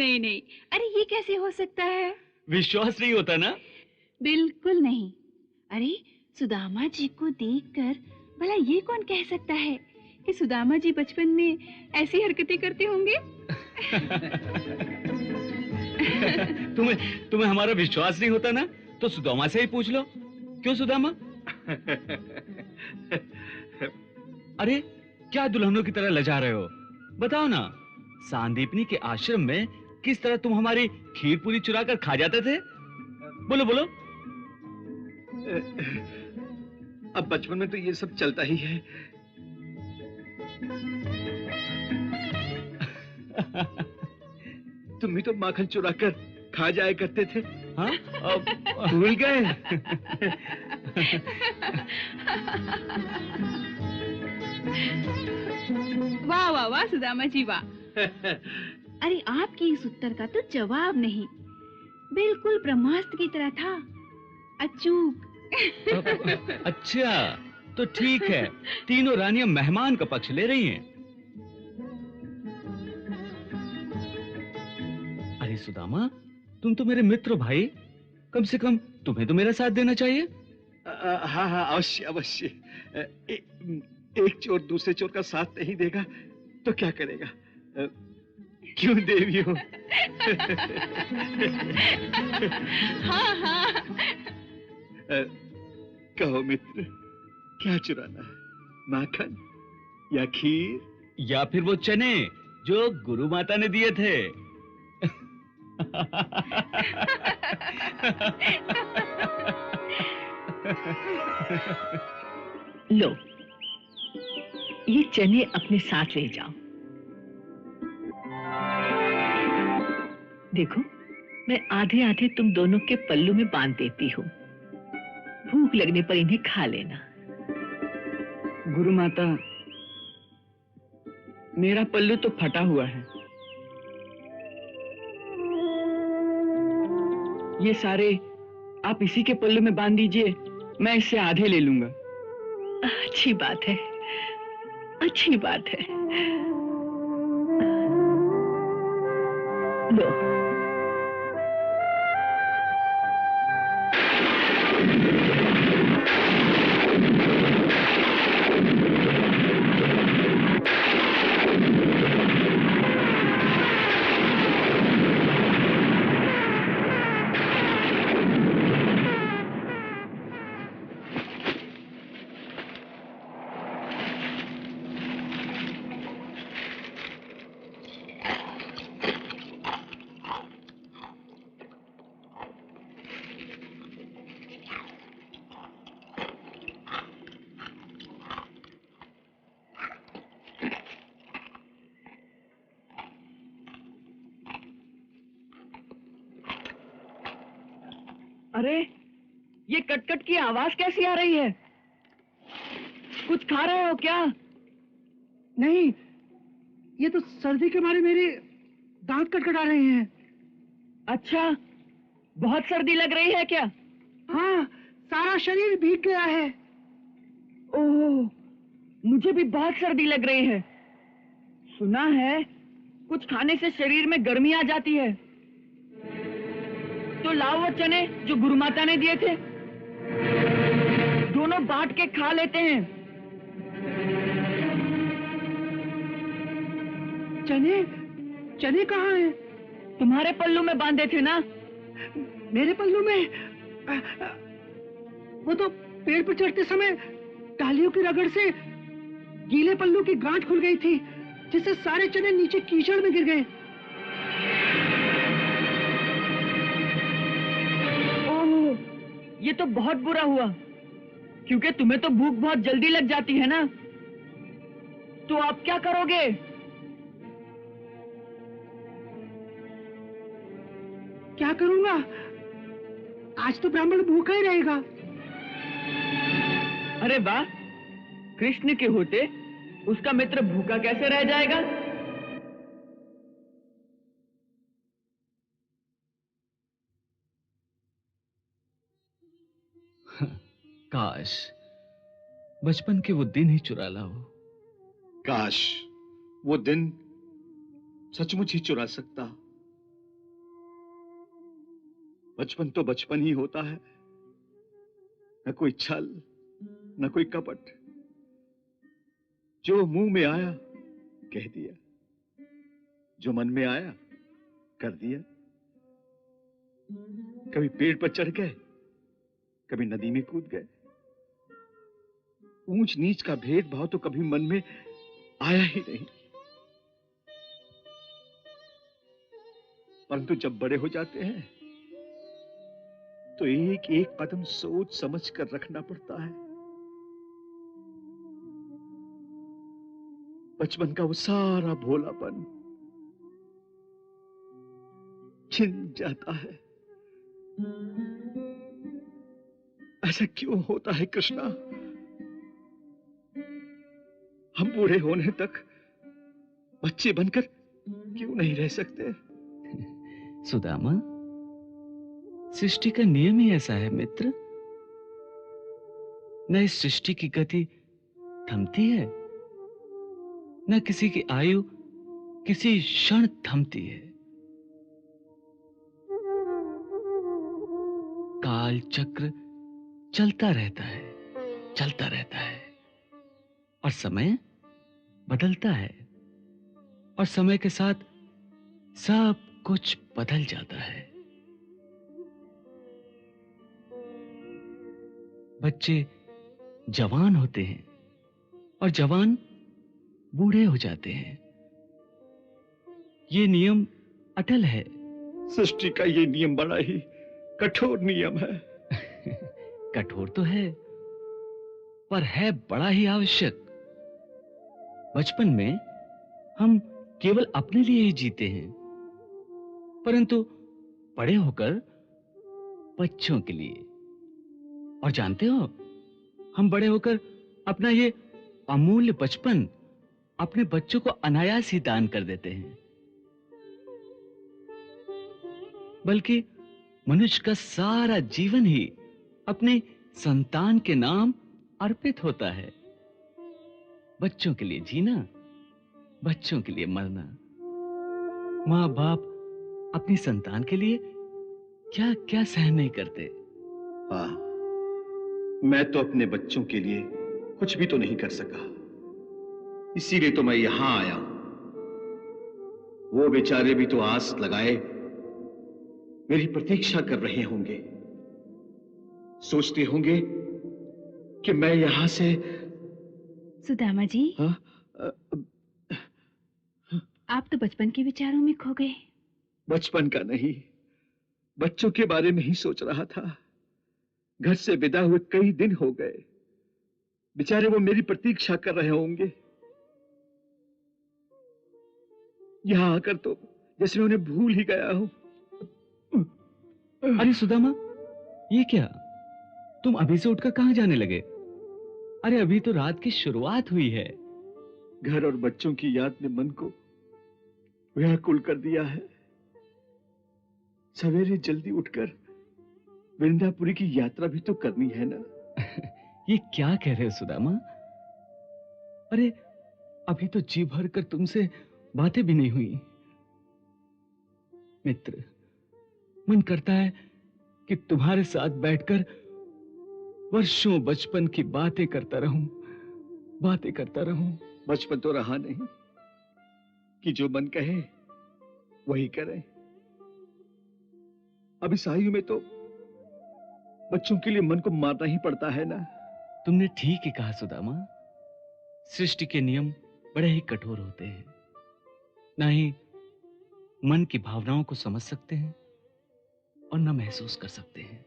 नहीं नहीं, अरे ये कैसे हो सकता है? विश्वास नहीं होता ना? बिल्कुल नहीं। अरे सुदामा जी को देखकर भला ये कौन कह सकता है कि सुदामा जी बचपन में ऐसी हरकतें करते होंगे? तुम्हें हमारा विश्वास नहीं होता ना, तो सुदामा से ही पूछ लो। क्यों सुदामा? अरे क्या दुल्हनों की तरह लजा रहे हो? बताओ ना, सांदीपनी के आश्रम में किस तरह तुम हमारी खीर पूरी चुरा कर खा जाते थे? बोलो बोलो। अब बचपन में तो ये सब चलता ही है। तुम भी तो माखन चुरा कर खा जाया करते थे। हाँ? भूल गए? वाह वाह वाह सुदामा जी वाह। अरे आपके इस उत्तर का तो जवाब नहीं, बिल्कुल ब्रह्मास्त्र की तरह था, अचूक। अच्छा तो ठीक है, तीनों रानियां मेहमान का पक्ष ले रही हैं। अरे सुदामा, तुम तो मेरे मित्र भाई, कम से कम तुम्हें तो मेरा साथ देना चाहिए। हाँ हाँ अवश्य अवश्य। एक चोर दूसरे चोर का साथ नहीं देगा तो क्या करेगा? क्यों देवियों? हाँ हाँ। कहो मित्र, क्या चुराना है? माखन या खीर या फिर वो चने जो गुरु माता ने दिए थे? लो, ये चने अपने साथ ले जाओ। देखो, मैं आधे आधे तुम दोनों के पल्लू में बांध देती हूँ। भूख लगने पर इन्हें खा लेना। गुरु माता, मेरा पल्लू तो फटा हुआ है। ये सारे आप इसी के पल्लू में बांध दीजिए, मैं इससे आधे ले लूंगा। अच्छी बात है, अच्छी बात है। लो। अरे, ये कटकट की आवाज कैसी आ रही है? कुछ खा रहे हो क्या? नहीं, ये तो सर्दी के मारे मेरे दांत कटकटा रहे हैं। अच्छा, बहुत सर्दी लग रही है क्या? हाँ, सारा शरीर भीग गया है। ओह, मुझे भी बहुत सर्दी लग रही है। सुना है कुछ खाने से शरीर में गर्मी आ जाती है। तो लाओ वो चने जो गुरु माता ने दिए थे, दोनों बांट के खा लेते हैं। चने? चने कहाँ हैं? तुम्हारे पल्लू में बांधे थे ना? मेरे पल्लू में? वो तो पेड़ पर चढ़ते समय डालियों की रगड़ से गीले पल्लू की गांठ खुल गई थी, जिससे सारे चने नीचे कीचड़ में गिर गए। ये तो बहुत बुरा हुआ, क्योंकि तुम्हें तो भूख बहुत जल्दी लग जाती है ना। तो आप क्या करोगे? क्या करूंगा? आज तो ब्राह्मण भूखा ही रहेगा। अरे वाह, कृष्ण के होते उसका मित्र भूखा कैसे रह जाएगा? काश बचपन के वो दिन ही चुरा लाओ। काश वो दिन सचमुच ही चुरा सकता, बचपन तो बचपन ही होता है, न कोई छल, न कोई कपट। जो मुंह में आया कह दिया, जो मन में आया कर दिया। कभी पेड़ पर चढ़ गए, कभी नदी में कूद गए। ऊंच नीच का भेदभाव तो कभी मन में आया ही नहीं। परंतु जब बड़े हो जाते हैं तो एक एक कदम सोच समझ कर रखना पड़ता है। बचपन का वो सारा भोलापन छिन जाता है। ऐसा क्यों होता है कृष्णा? हम बूढ़े होने तक बच्चे बनकर क्यों नहीं रह सकते? सुदामा, सृष्टि का नियम ही ऐसा है मित्र। न इस सृष्टि की गति थमती है, न किसी की आयु किसी क्षण थमती है। काल चक्र चलता रहता है, चलता रहता है, और समय बदलता है, और समय के साथ सब कुछ बदल जाता है। बच्चे जवान होते हैं और जवान बूढ़े हो जाते हैं। ये नियम अटल है। सृष्टि का ये नियम बड़ा ही कठोर नियम है। कठोर तो है, पर है बड़ा ही आवश्यक। बचपन में हम केवल अपने लिए ही जीते हैं, परंतु बड़े होकर बच्चों के लिए। और जानते हो, हम बड़े होकर अपना ये अमूल्य बचपन अपने बच्चों को अनायास ही दान कर देते हैं। बल्कि मनुष्य का सारा जीवन ही अपने संतान के नाम अर्पित होता है। बच्चों के लिए जीना, बच्चों के लिए मरना। माँ बाप अपनी संतान के लिए क्या क्या सहन नहीं करते। हाँ, मैं तो अपने बच्चों के लिए कुछ भी तो नहीं कर सका, इसीलिए तो मैं यहां आया हूं। वो बेचारे भी तो आस लगाए मेरी प्रतीक्षा कर रहे होंगे। सोचते होंगे कि मैं यहां से। सुदामा जी, हाँ? आप तो बचपन के विचारों में खो गए। बचपन का नहीं, बच्चों के बारे में ही सोच रहा था। घर से विदा हुए कई दिन हो गए, बेचारे वो मेरी प्रतीक्षा कर रहे होंगे। यहां आकर तो जैसे मैं उन्हें भूल ही गया हूं। अरे सुदामा, ये क्या? तुम अभी से उठकर कहां जाने लगे? अरे अभी तो रात की शुरुआत हुई है। घर और बच्चों की याद ने मन को व्याकुल कर दिया है। सवेरे जल्दी उठकर वृंदापुरी की यात्रा भी तो करनी है ना। ये क्या कह रहे हो सुदामा? अरे अभी तो जी भर कर तुमसे बातें भी नहीं हुई। मित्र, मन करता है कि तुम्हारे साथ बैठकर वर्षों बचपन की बातें करता रहूं, बातें करता रहूं। बचपन तो रहा नहीं कि जो मन कहे वही करें। अब इस आयु में तो बच्चों के लिए मन को मारना ही पड़ता है ना। तुमने ठीक ही कहा सुदामा। सृष्टि के नियम बड़े ही कठोर होते हैं। ना ही मन की भावनाओं को समझ सकते हैं और न महसूस कर सकते हैं।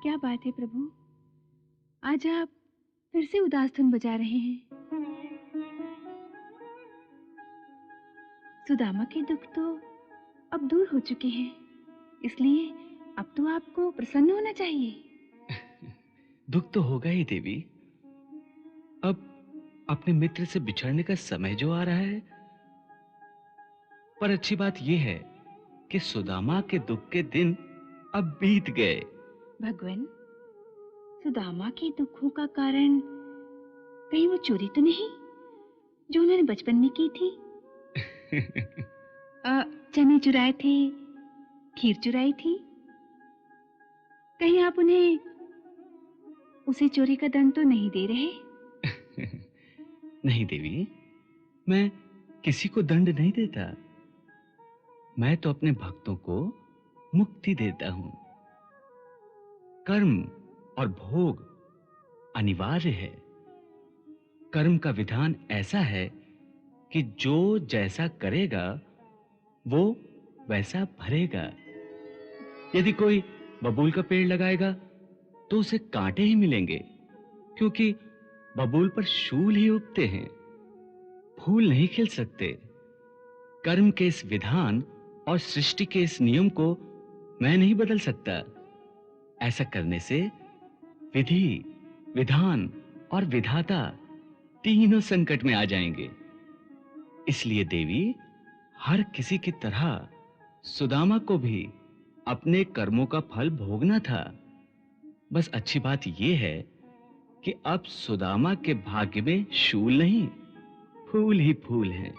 क्या बात है प्रभु, आज आप फिर से उदास धुन बजा रहे हैं। सुदामा के दुख तो अब दूर हो चुके हैं, इसलिए अब तो आपको प्रसन्न होना चाहिए। दुख तो होगा ही देवी। अब अपने मित्र से बिछड़ने का समय जो आ रहा है, पर अच्छी बात यह है कि सुदामा के दुख के दिन अब बीत गए। भगवान, सुदामा के दुखों का कारण कहीं वो चोरी तो नहीं जो उन्होंने बचपन में की थी? चने चुराए थे, खीर चुराई थी, कहीं आप उन्हें उसे चोरी का दंड तो नहीं दे रहे? नहीं देवी, मैं किसी को दंड नहीं देता। मैं तो अपने भक्तों को मुक्ति देता हूं। कर्म और भोग अनिवार्य है। कर्म का विधान ऐसा है कि जो जैसा करेगा वो वैसा भरेगा। यदि कोई बबूल का पेड़ लगाएगा तो उसे कांटे ही मिलेंगे, क्योंकि बबूल पर शूल ही उगते हैं, फूल नहीं खिल सकते। कर्म के इस विधान और सृष्टि के इस नियम को मैं नहीं बदल सकता। ऐसा करने से विधि, विधान और विधाता तीनों संकट में आ जाएंगे। इसलिए देवी, हर किसी की तरह सुदामा को भी अपने कर्मों का फल भोगना था। बस अच्छी बात यह है कि अब सुदामा के भाग्य में शूल नहीं, फूल ही फूल हैं।